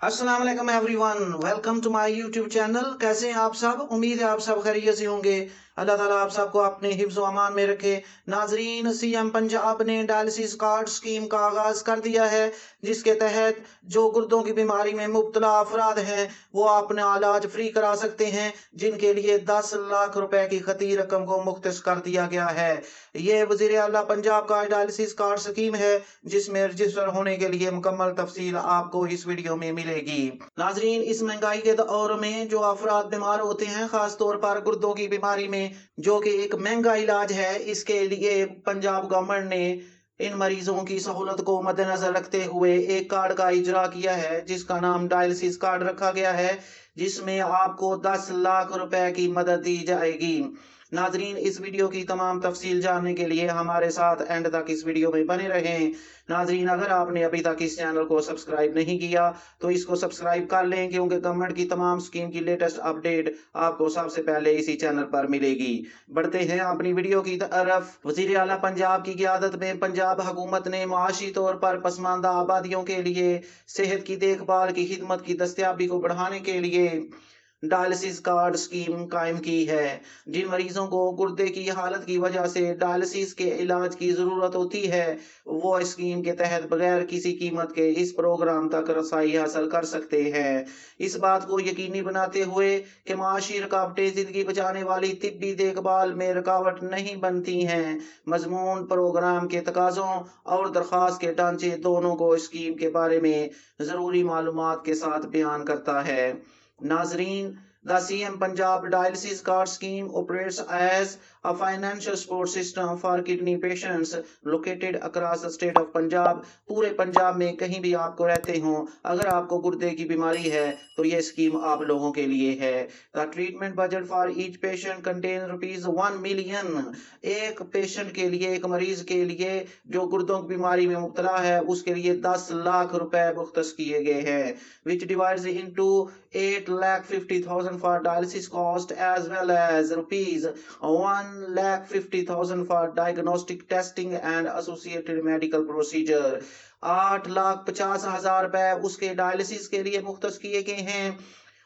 अस्सलाम वालेकुम everyone, welcome to my YouTube channel. कैसे हैं आप सब? उम्मीद है आप सब खैरियत से होंगे। अल्लाह ताला आप सबको अपने हिफ्ज़ व अमान में रखे। नाजरीन, सीएम पंजाब ने डायलिसिस कार्ड स्कीम का आगाज़ कर दिया है, जिसके तहत जो गुर्दों की बीमारी में मुब्तला अफराद हैं वो अपना इलाज फ्री करा सकते हैं, जिनके लिए 10 लाख रुपए की खती रकम को मुख्तस कर दिया गया है। ये वज़ीर आला पंजाब का डायलिसिस कार्ड स्कीम है, जिसमें रजिस्टर होने के लिए मुकम्मल तफसील आपको इस वीडियो में मिलेगी। नाजरीन, इस महंगाई के दौर में जो अफराद बीमार होते हैं, खास तौर पर गुर्दों की बीमारी में, जो कि एक महंगा इलाज है, इसके लिए पंजाब गवर्नमेंट ने इन मरीजों की सहूलत को मद्देनजर रखते हुए एक कार्ड का इजरा किया है, जिसका नाम डायलिसिस कार्ड रखा गया है, जिसमें आपको 10 लाख रुपए की मदद दी जाएगी। नाजरीन, इस वीडियो की तमाम तफसील जानने के लिए हमारे साथ एंड तक इस वीडियो में बने रहें। नाजरीन, अगर आपने अभी तक इस चैनल को सब्सक्राइब नहीं किया तो इसको सब्सक्राइब कर लें, क्योंकि गवर्नमेंट की तमाम स्कीम की लेटेस्ट अपडेट आपको सबसे पहले इसी चैनल पर मिलेगी। बढ़ते हैं अपनी वीडियो की तरफ। वजीर आला पंजाब की क़यादत में पंजाब हुकूमत ने मुआशी तौर पर पसमानदा आबादियों के लिए सेहत की देखभाल की खिदमत की दस्तयाबी को बढ़ाने के लिए डायलिसिस कार्ड स्कीम कायम की है। जिन मरीजों को गुर्दे की हालत की वजह से डायलिसिस के इलाज की ज़रूरत होती है, वो इस स्कीम के तहत बगैर किसी कीमत के इस प्रोग्राम तक रसाई हासिल कर सकते हैं। इस बात को यकीनी बनाते हुए कि माशी रुकावटें ज़िंदगी बचाने वाली तिब्बी देखभाल में रुकावट नहीं बनती हैं, मजमून प्रोग्राम के तकाज़ों और दरख्वास्त के ढांचे दोनों को स्कीम के बारे में ज़रूरी मालूमात के साथ बयान करता है। Nazreen, the CM Punjab Dialysis Card Scheme operates as a financial support system for kidney patients located across the state of Punjab। पूरे पंजाब में कहीं भी आपको रहते हों, अगर आपको गुर्दे की बीमारी है तो ये स्कीम आप लोगों के लिए है। The treatment budget for each patient contain ₹1 million. एक पेशेंट के लिए, एक मरीज के लिए जो गुर्दों की बीमारी में मुब्तला है, उसके लिए 10 लाख रुपए मुख्तस किए गए हैं, विच divides into 8,50,000 for dialysis cost, as well as rupees 1,50,000 for diagnostic testing and associated medical procedure। 8,50,000 रुपए उसके डायलिसिस के लिए मुख्तस किए गए हैं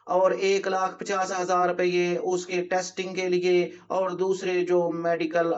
और 1,50,000 रुपये उसके टेस्टिंग के लिए और दूसरे जो मेडिकल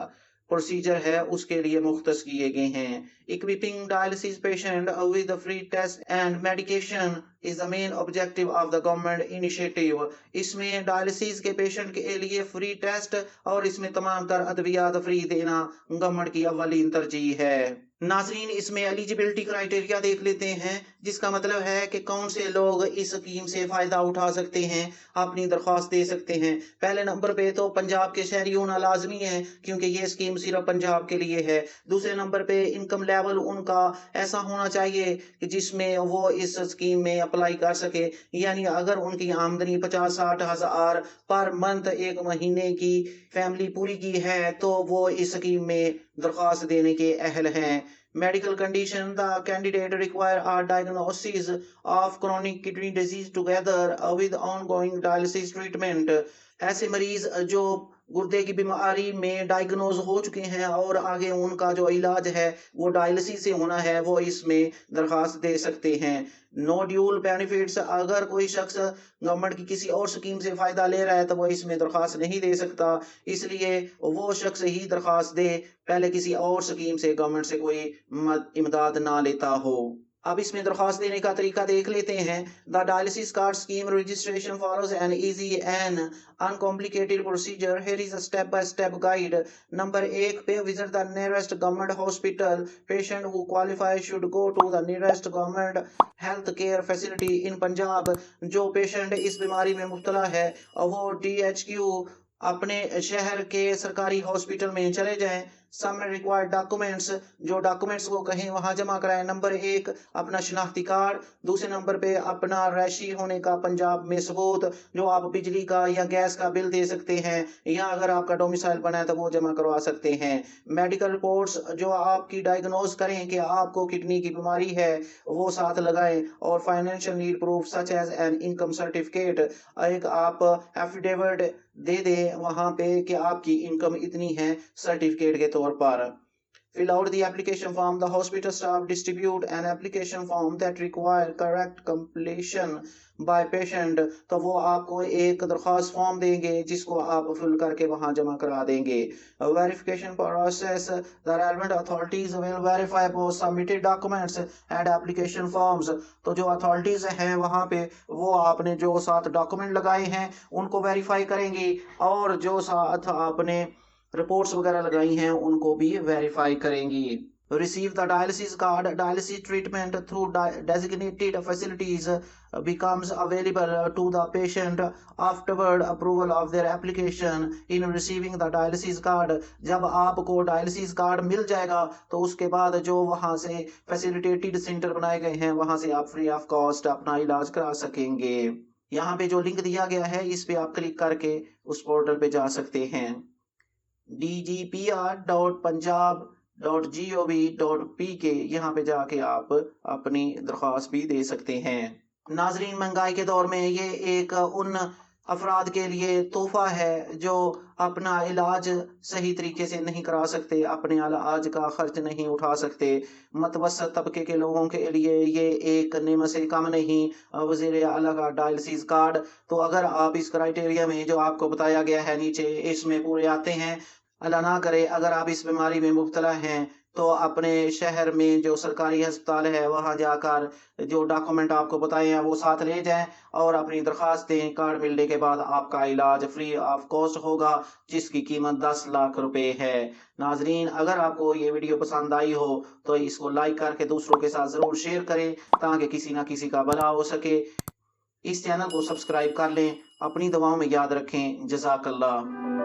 प्रोसीजर है उसके लिए मुख्तस किए गए हैं। Equipping dialysis patient with free test and medication is the main objective of the government initiative. इसमें डायलिसिस के पेशेंट के लिए फ्री टेस्ट और इसमें तमाम तर अद्वियात फ्री देना गवर्नमेंट की अव्वलीन तरजीह है। नाजरीन, इसमें एलिजिबिलिटी क्राइटेरिया देख लेते हैं, जिसका मतलब है कि कौन से लोग इस स्कीम से फ़ायदा उठा सकते हैं, अपनी दरख्वास्त दे सकते हैं। पहले नंबर पे तो पंजाब के शहरी होना लाजमी है, क्योंकि ये स्कीम सिर्फ पंजाब के लिए है। दूसरे नंबर पे इनकम लेवल उनका ऐसा होना चाहिए कि जिसमें वो इस स्कीम में अप्लाई कर सके, यानी अगर उनकी आमदनी 50-60 हज़ार पर मंथ एक महीने की फैमिली पूरी की है तो वो इस स्कीम में दरख्वास्त देने के अहल हैं। Medical condition: the candidate require a diagnosis of chronic kidney disease together with ongoing dialysis treatment। ऐसे मरीज जो गुर्दे की बीमारी में डायग्नोज हो चुके हैं और आगे उनका जो इलाज है वो डायलिसिस से होना है, वो इसमें दरख्वास्त दे सकते हैं। नो ड्यूल बेनिफिट्स: अगर कोई शख्स गवर्नमेंट की किसी और स्कीम से फ़ायदा ले रहा है तो वो इसमें दरख्वास्त नहीं दे सकता, इसलिए वो शख्स ही दरख्वास्त दे पहले किसी और स्कीम से गवर्नमेंट से कोई इमदाद ना लेता हो। अब इसमें दरख्वास्त देने का तरीका देख लेते हैं। The dialysis card scheme registration follows an easy and uncomplicated procedure. Here is a step by step guide. Number 1 पे visit the nearest government hospital. Patient who qualify should go to the nearest government health care facility in Punjab. जो patient इस बीमारी में मुब्तला है वो DHQ अपने शहर के सरकारी हॉस्पिटल में चले जाएं। सम रिक्वायर्ड डॉक्यूमेंट्स: जो डॉक्यूमेंट्स को कहें वहां जमा कराएं। नंबर 1 अपना शनाख्ती कार्ड। दूसरे नंबर पे अपना रैशी होने का पंजाब में सबूत, जो आप बिजली का या गैस का बिल दे सकते हैं, या अगर आपका डोमिसाइल बना है तो वो जमा करवा सकते हैं। मेडिकल रिपोर्ट्स जो आपकी डायग्नोज करें कि आपको किडनी की बीमारी है वो साथ लगाएं। और financial need proof such as an income certificate, एक आप एफिडेविट दे दें वहां पे कि आपकी इनकम इतनी है सर्टिफिकेट के तौर पर। fill out the application form. The hospital staff distribute an application form that require correct completion by patient. तो वो आपको एक दरख्वास्त फॉर्म देंगे जिसको आप फिल करके वहां जमा करा देंगे. Verification process. The relevant authorities will verify both submitted documents and application forms. तो जो अथॉरिटीज हैं वहां पे वो आपने जो साथ डॉक्यूमेंट लगाए हैं उनको वेरीफाई करेंगी और जो साथ आपने रिपोर्ट्स वगैरह लगाई हैं उनको भी वेरीफाई करेंगी. Receive the dialysis card. Dialysis treatment through designated facilities becomes available to the patient afterward approval of their application. In receiving the dialysis card, जब आपको डायलिसिस कार्ड मिल जाएगा तो उसके बाद जो वहां से फैसिलिटेटेड सेंटर बनाए गए हैं वहां से आप फ्री ऑफ कॉस्ट अपना इलाज करा सकेंगे. यहाँ पे जो लिंक दिया गया है इस पे आप क्लिक करके उस पोर्टल पे जा सकते हैं. dgpr.punjab.gov.pk यहाँ पे जाके आप अपनी दरख्वास्त भी दे सकते हैं. नाजरीन, महंगाई के दौर में ये एक उन अफराद के लिए तोहफा है जो अपना इलाज सही तरीके से नहीं करा सकते, अपने इलाज का खर्च नहीं उठा सकते. मतवसत तबके के लोगों के लिए ये एक नेमत से कम नहीं. वज़ीर आला का डायलिसिस कार्ड, तो अगर आप इस क्राइटेरिया में जो आपको बताया गया है नीचे इसमें पूरे आते हैं, अल्लाह ना करे अगर आप इस बीमारी में मुब्तला हैं तो अपने शहर में जो सरकारी अस्पताल है वहां जाकर जो डॉक्यूमेंट आपको बताए हैं वो साथ ले जाएं और अपनी दरख्वास्त दें. कार्ड मिलने के बाद आपका इलाज फ्री ऑफ कॉस्ट होगा जिसकी कीमत 10 लाख रुपए है. नाजरीन, अगर आपको ये वीडियो पसंद आई हो तो इसको लाइक करके दूसरों के साथ ज़रूर शेयर करें ताकि किसी ना किसी का भला हो सके. इस चैनल को सब्सक्राइब कर लें. अपनी दुआओं में याद रखें. जज़ाकल्लाह.